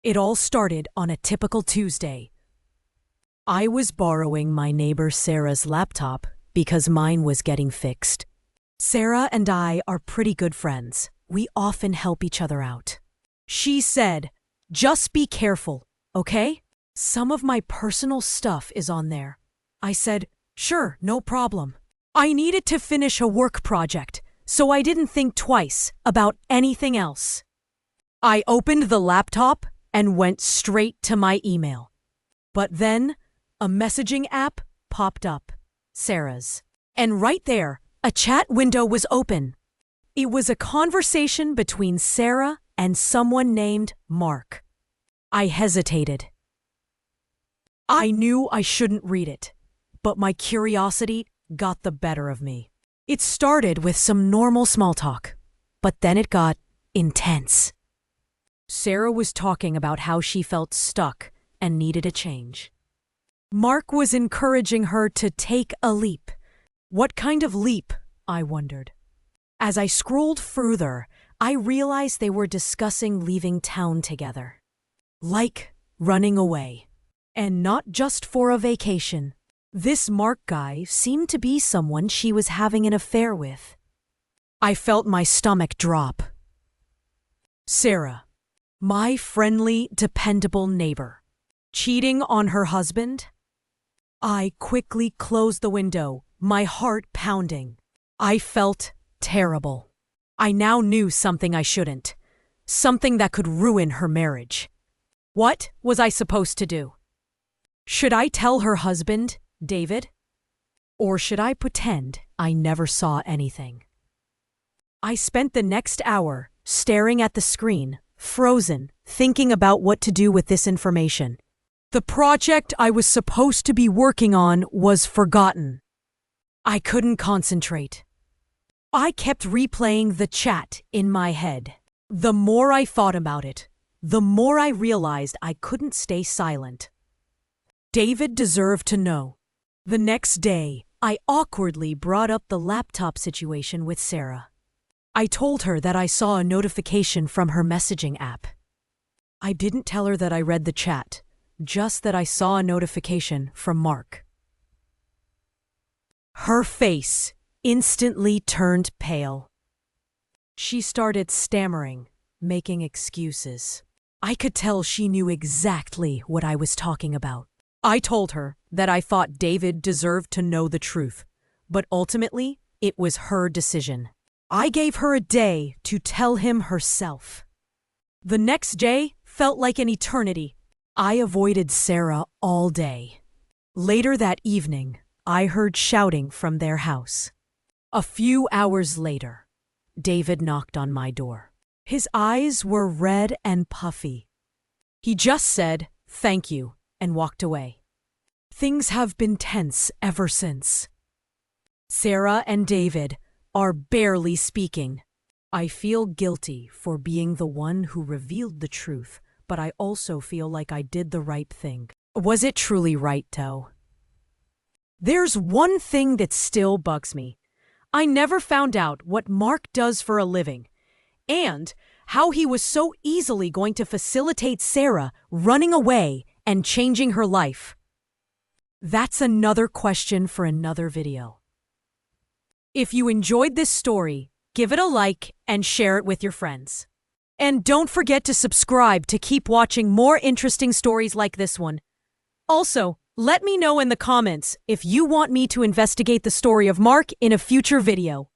It all started on a typical Tuesday. I was borrowing my neighbor Sarah's laptop because mine was getting fixed. Sarah and I are pretty good friends. We often help each other out. She said, "Just be careful, okay? Some of my personal stuff is on there." I said, "Sure, no problem." I needed to finish a work project, so I didn't think twice about anything else. I opened the laptop and went straight to my email. But then, a messaging app popped up, Sarah's. And right there, a chat window was open. It was a conversation between Sarah and someone named Mark. I hesitated. I knew I shouldn't read it, but my curiosity got the better of me. It started with some normal small talk, but then it got intense. Sarah was talking about how she felt stuck and needed a change. Mark was encouraging her to take a leap. What kind of leap? I wondered. As I scrolled further, I realized they were discussing leaving town together. Like running away. And not just for a vacation. This Mark guy seemed to be someone she was having an affair with. I felt my stomach drop. Sarah, my friendly, dependable neighbor, cheating on her husband? I quickly closed the window, my heart pounding. I felt terrible. I now knew something I shouldn't. Something that could ruin her marriage. What was I supposed to do? Should I tell her husband, David? Or should I pretend I never saw anything? I spent the next hour staring at the screen, frozen, thinking about what to do with this information. The project I was supposed to be working on was forgotten. I couldn't concentrate. I kept replaying the chat in my head. The more I thought about it, the more I realized I couldn't stay silent. David deserved to know. The next day, I awkwardly brought up the laptop situation with Sarah. I told her that I saw a notification from her messaging app. I didn't tell her that I read the chat, just that I saw a notification from Mark. Her face instantly turned pale. She started stammering, making excuses. I could tell she knew exactly what I was talking about. I told her that I thought David deserved to know the truth, but ultimately, it was her decision. I gave her a day to tell him herself. The next day felt like an eternity. I avoided Sarah all day. Later that evening, I heard shouting from their house. A few hours later, David knocked on my door. His eyes were red and puffy. He just said, "Thank you," and walked away. Things have been tense ever since. Sarah and David are barely speaking. I feel guilty for being the one who revealed the truth, but I also feel like I did the right thing. Was it truly right, though? There's one thing that still bugs me. I never found out what Mark does for a living, and how he was so easily going to facilitate Sarah running away and changing her life. That's another question for another video. If you enjoyed this story, give it a like and share it with your friends. And don't forget to subscribe to keep watching more interesting stories like this one. Also, let me know in the comments if you want me to investigate the story of Mark in a future video.